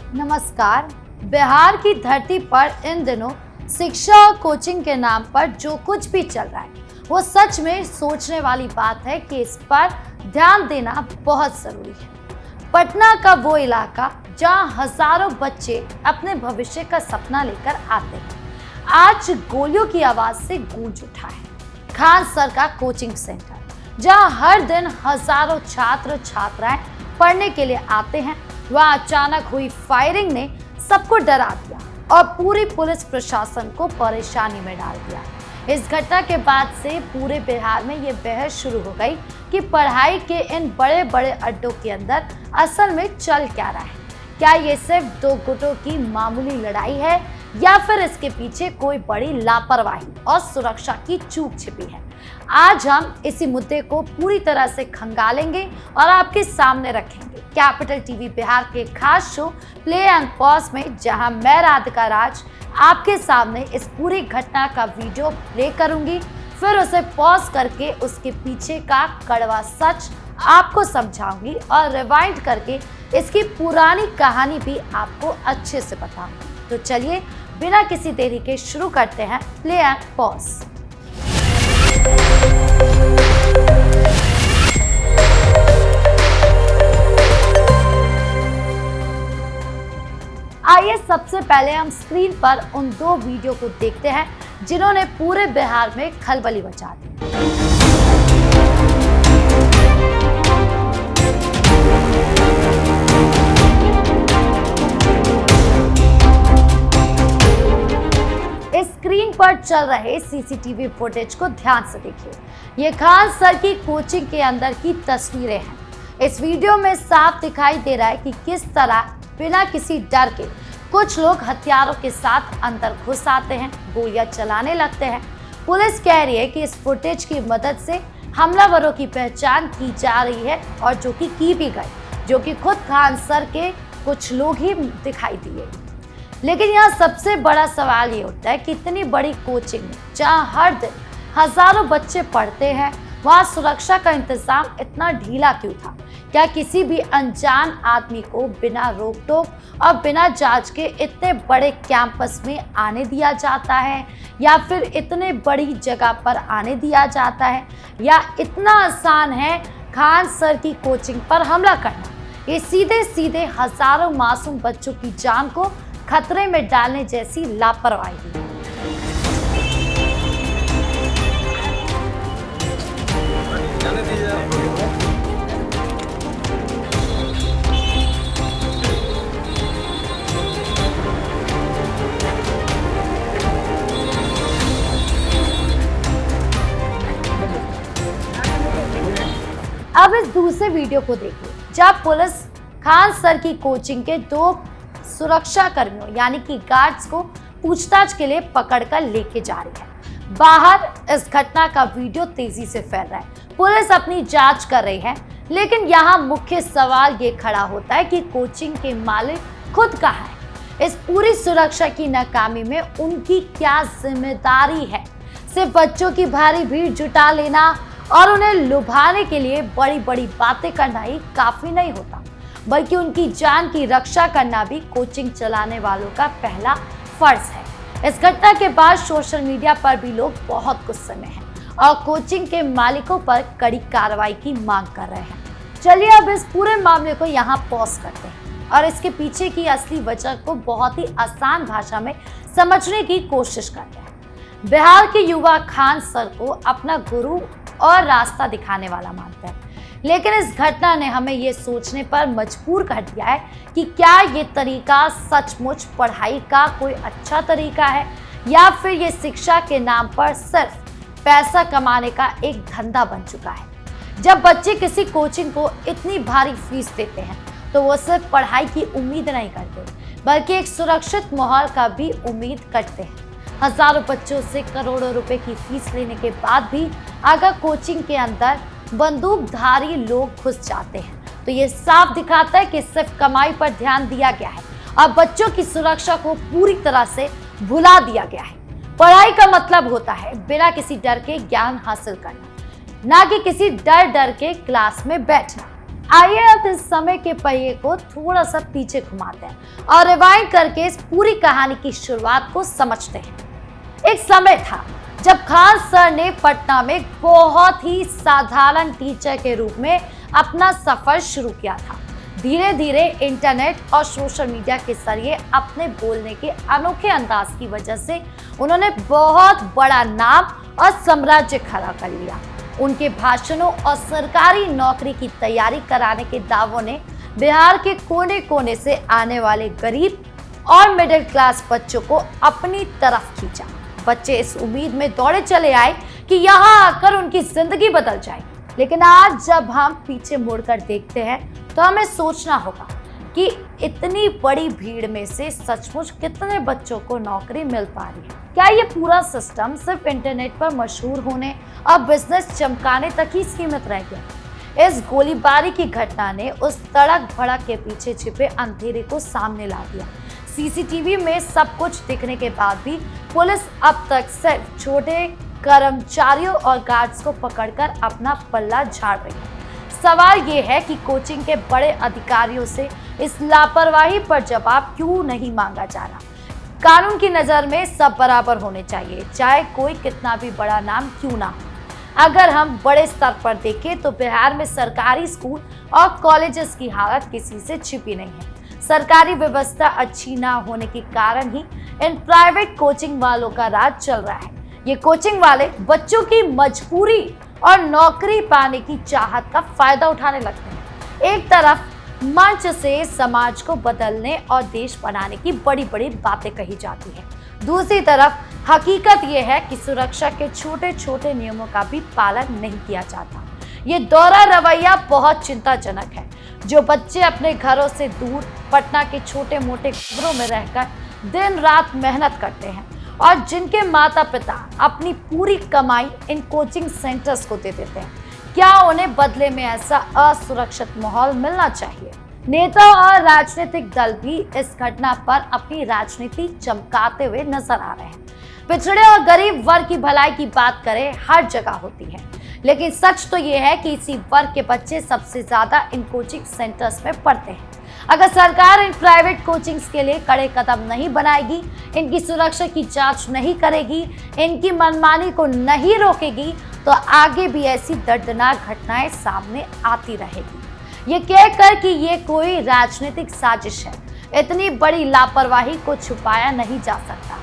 नमस्कार। बिहार की धरती पर इन दिनों शिक्षा और कोचिंग के नाम पर जो कुछ भी चल रहा है वो सच में सोचने वाली बात है कि इस पर ध्यान देना बहुत जरूरी है। पटना का वो इलाका जहां हजारों बच्चे अपने भविष्य का सपना लेकर आते हैं, आज गोलियों की आवाज से गूंज उठा है। खान सर का कोचिंग सेंटर जहां हर दिन हजारों छात्र छात्राएं पढ़ने के लिए आते हैं, वहां अचानक हुई फायरिंग ने सबको डरा दिया और पूरी पुलिस प्रशासन को परेशानी में डाल दिया। इस घटना के बाद से पूरे बिहार में ये बहस शुरू हो गई कि पढ़ाई के इन बड़े बड़े अड्डों के अंदर असल में चल क्या रहा है। क्या ये सिर्फ दो गुटों की मामूली लड़ाई है या फिर इसके पीछे कोई बड़ी लापरवाही और सुरक्षा की चूक छिपी है। आज हम इसी मुद्दे को पूरी तरह से खंगालेंगे और आपके सामने रखेंगे कैपिटल टीवी बिहार के खास शो प्ले एंड पॉज में, जहां मैं राधिका राज आपके सामने इस पूरी घटना का वीडियो प्ले करूंगी, फिर उसे पॉज करके उसके पीछे का कड़वा सच आपको समझाऊंगी और रिवाइंड करके इसकी पुरानी कहानी भी आपको अच्छे से बताऊंगी। तो चलिए बिना किसी देरी के शुरू करते हैं प्ले एंड पॉज। आइए सबसे पहले हम स्क्रीन पर उन दो वीडियो को देखते हैं जिन्होंने पूरे बिहार में खलबली मचा दी। स्क्रीन पर चल रहे सीसीटीवी फुटेज को ध्यान से देखिए। ये खान सर की कोचिंग के अंदर की तस्वीरें हैं। इस वीडियो में साफ दिखाई दे रहा है कि किस तरह बिना किसी डर के कुछ लोग हथियारों के साथ अंदर घुस आते हैं, गोलियां चलाने लगते हैं। पुलिस कह रही है कि इस फुटेज की मदद से हमलावरों की पहचान की जा रही है और जो कि की भी गई, जो कि खुद खान सर के कुछ लोग ही दिखाई दिए। लेकिन यहाँ सबसे बड़ा सवाल ये उठता है कि इतनी बड़ी कोचिंग में जहाँ हर दिन हजारों बच्चे पढ़ते हैं, वहाँ सुरक्षा का इंतजाम इतना ढीला क्यों था? क्या किसी भी अनजान आदमी को बिना रोक टोक और बिना जांच के इतने बड़े कैंपस में आने दिया जाता है या फिर इतने बड़ी जगह पर आने दिया जाता है, या इतना आसान है खान सर की कोचिंग पर हमला करना? ये सीधे सीधे हजारों मासूम बच्चों की जान को खतरे में डालने जैसी लापरवाही है। अब इस दूसरे वीडियो को देखिए जब पुलिस खान सर की कोचिंग के दो सुरक्षा कर्मियों यानी कि गार्ड्स को पूछताछ के लिए पकड़कर लेके जा रही है। बाहर इस घटना का वीडियो तेजी से फैल रहा है। पुलिस अपनी जांच कर रही है, लेकिन यहाँ मुख्य सवाल ये खड़ा होता है कि कोचिंग के मालिक खुद कहाँ है? इस पूरी सुरक्षा की नाकामी में उनकी क्या जिम्मेदारी है? सिर्फ बच्चों की भारी भीड़ जुटा लेना और उन्हें लुभाने के लिए बड़ी बड़ी बातें करना ही काफी नहीं होता, बल्कि उनकी जान की रक्षा करना भी कोचिंग चलाने वालों का पहला फर्ज है। इस घटना के बाद सोशल मीडिया पर भी लोग बहुत गुस्से में हैं और कोचिंग के मालिकों पर कड़ी कार्रवाई की मांग कर रहे हैं। चलिए अब इस पूरे मामले को यहाँ पॉज करते हैं और इसके पीछे की असली वजह को बहुत ही आसान भाषा में समझने की कोशिश करते हैं। बिहार के युवा खान सर को अपना गुरु और रास्ता दिखाने वाला मानते हैं, लेकिन इस घटना ने हमें ये सोचने पर मजबूर कर दिया है कि क्या ये तरीका सचमुच पढ़ाई का कोई अच्छा तरीका है या फिर ये शिक्षा के नाम पर सिर्फ पैसा कमाने का एक धंधा बन चुका है। जब बच्चे किसी कोचिंग को इतनी भारी फीस देते हैं तो वो सिर्फ पढ़ाई की उम्मीद नहीं करते, बल्कि एक सुरक्षित माहौल का भी उम्मीद करते हैं। हजारों बच्चों से करोड़ों रुपए की फीस लेने के बाद भी अगर कोचिंग के अंदर बंदूकधारी लोग घुस जाते हैं तो ये साफ दिखाता है कि सिर्फ कमाई पर ध्यान दिया गया है और बच्चों की सुरक्षा को पूरी तरह से भुला दिया गया है। पढ़ाई का मतलब होता है बिना किसी डर के ज्ञान हासिल करना, ना कि किसी डर के क्लास में बैठना। आइए अब इस समय के पहिए को थोड़ा सा पीछे घुमाते हैं और रिवाइंड करके इस पूरी कहानी की शुरुआत को समझते हैं। एक समय था जब खान सर ने पटना में बहुत ही साधारण टीचर के रूप में अपना सफर शुरू किया था। धीरे धीरे इंटरनेट और सोशल मीडिया के जरिए अपने बोलने के अनोखे अंदाज की वजह से उन्होंने बहुत बड़ा नाम और साम्राज्य खड़ा कर लिया। उनके भाषणों और सरकारी नौकरी की तैयारी कराने के दावों ने बिहार के कोने कोने से आने वाले गरीब और मिडिल क्लास बच्चों को अपनी तरफ खींचा। बच्चे इस उम्मीद में दौड़े चले आए कि यहाँ आकर उनकी जिंदगी बदल जाए। लेकिन आज जब हम पीछे मुड़कर देखते हैं तो हमें सोचना होगा कि इतनी बड़ी भीड़ में से सचमुच कितने बच्चों को नौकरी मिल पा रही है। क्या ये पूरा सिस्टम सिर्फ इंटरनेट पर मशहूर होने और बिजनेस चमकाने तक ही सीमित रह गया? इस गोलीबारी की घटना ने उस तड़क भड़क के पीछे छिपे अंधेरे को सामने ला दिया। सीसीटीवी में सब कुछ दिखने के बाद भी पुलिस अब तक सिर्फ छोटे कर्मचारियों और गार्ड्स को पकड़कर अपना पल्ला झाड़ रही है। सवाल ये है कि कोचिंग के बड़े अधिकारियों से इस लापरवाही पर जवाब क्यों नहीं मांगा जा रहा? कानून की नज़र में सब बराबर होने चाहिए, चाहे कोई कितना भी बड़ा नाम क्यों ना हो। अगर हम बड़े स्तर पर देखें तो बिहार में सरकारी स्कूल और कॉलेजेस की हालत किसी से छिपी नहीं है। सरकारी व्यवस्था अच्छी ना होने के कारण ही इन प्राइवेट कोचिंग वालों का राज चल रहा है। ये कोचिंग वाले बच्चों की मजबूरी और नौकरी पाने की चाहत का फायदा उठाने लगते हैं। एक तरफ मंच से समाज को बदलने और देश बनाने की बड़ी बड़ी बातें कही जाती है, दूसरी तरफ हकीकत यह है कि सुरक्षा के छोटे छोटे नियमों का भी पालन नहीं किया जाता। ये दोहरा रवैया बहुत चिंताजनक है। जो बच्चे अपने घरों से दूर पटना के छोटे मोटे घरों में रहकर दिन रात मेहनत करते हैं और जिनके माता पिता अपनी पूरी कमाई इन कोचिंग सेंटर्स को दे देते हैं, क्या उन्हें बदले में ऐसा असुरक्षित माहौल मिलना चाहिए? नेता और राजनीतिक दल भी इस घटना पर अपनी राजनीति चमकाते हुए नजर आ रहे हैं। पिछड़े और गरीब वर्ग की भलाई की बात करें हर जगह होती है, लेकिन सच तो ये है कि इसी वर्ग के बच्चे सबसे ज्यादा इन कोचिंग सेंटर्स में पढ़ते हैं। अगर सरकार इन प्राइवेट कोचिंग्स के लिए कड़े कदम नहीं बनाएगी, इनकी सुरक्षा की जांच नहीं करेगी, इनकी मनमानी को नहीं रोकेगी, तो आगे भी ऐसी दर्दनाक घटनाएं सामने आती रहेगी। ये कहकर कि ये कोई राजनीतिक साजिश है, इतनी बड़ी लापरवाही को छुपाया नहीं जा सकता।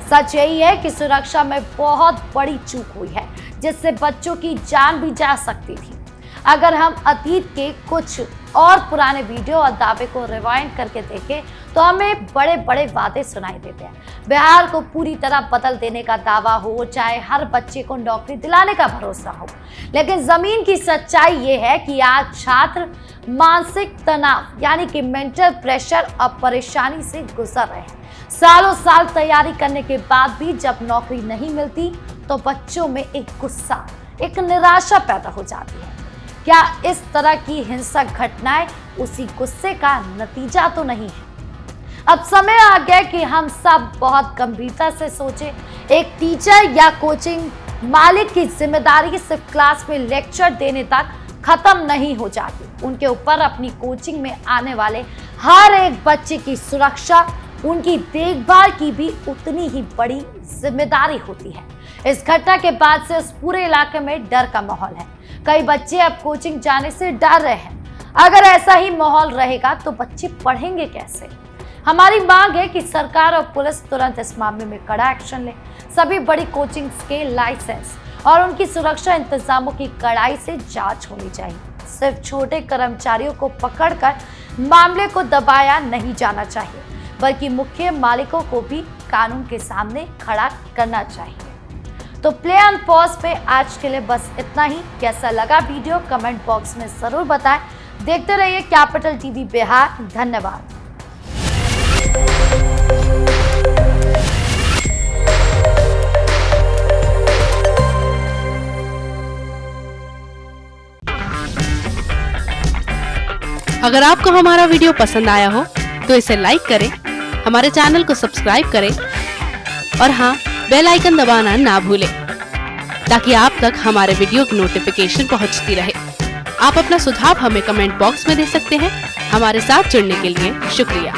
सच यही है कि सुरक्षा में बहुत बड़ी चूक हुई है, जिससे बच्चों की जान भी जा सकती थी। अगर हम अतीत के कुछ और पुराने वीडियो और दावे को रिवाइंड करके देखें तो हमें बड़े बड़े वादे सुनाई देते हैं। बिहार को पूरी तरह बदल देने का दावा हो, चाहे हर बच्चे को नौकरी दिलाने का भरोसा हो, लेकिन जमीन की सच्चाई ये है कि आज छात्र मानसिक तनाव यानी कि मेंटल प्रेशर और परेशानी से गुजर रहे हैं। सालों साल तैयारी करने के बाद भी जब नौकरी नहीं मिलती तो बच्चों में एक गुस्सा, एक निराशा पैदा हो जाती है। क्या इस तरह की हिंसक घटनाएं उसी गुस्से का नतीजा तो नहीं है? अब समय आ गया कि हम सब बहुत गंभीरता से सोचें। एक टीचर या कोचिंग मालिक की जिम्मेदारी सिर्फ क्लास में लेक्चर देने तक खत्म नहीं हो जाती। उनके ऊपर अपनी कोचिंग में आने वाले हर एक बच्चे की सुरक्षा, उनकी देखभाल की भी उतनी ही बड़ी जिम्मेदारी होती है। इस घटना के बाद से उस पूरे इलाके में डर का माहौल है। कई बच्चे अब कोचिंग जाने से डर रहे हैं। अगर ऐसा ही माहौल रहेगा तो बच्चे पढ़ेंगे कैसे? हमारी मांग है कि सरकार और पुलिस तुरंत इस मामले में कड़ा एक्शन ले। सभी बड़ी कोचिंग्स के लाइसेंस और उनकी सुरक्षा इंतजामों की कड़ाई से जांच होनी चाहिए। सिर्फ छोटे कर्मचारियों को पकड़कर मामले को दबाया नहीं जाना चाहिए, बल्कि मुख्य मालिकों को भी कानून के सामने खड़ा करना चाहिए। तो प्ले ऑन पॉज पे आज के लिए बस इतना ही। कैसा लगा वीडियो कमेंट बॉक्स में जरूर बताएं। देखते रहिए कैपिटल टीवी बिहार। धन्यवाद। अगर आपको हमारा वीडियो पसंद आया हो तो इसे लाइक करें, हमारे चैनल को सब्सक्राइब करें और हाँ, बेल आइकन दबाना ना भूलें ताकि आप तक हमारे वीडियो की नोटिफिकेशन पहुंचती रहे। आप अपना सुझाव हमें कमेंट बॉक्स में दे सकते हैं। हमारे साथ जुड़ने के लिए शुक्रिया।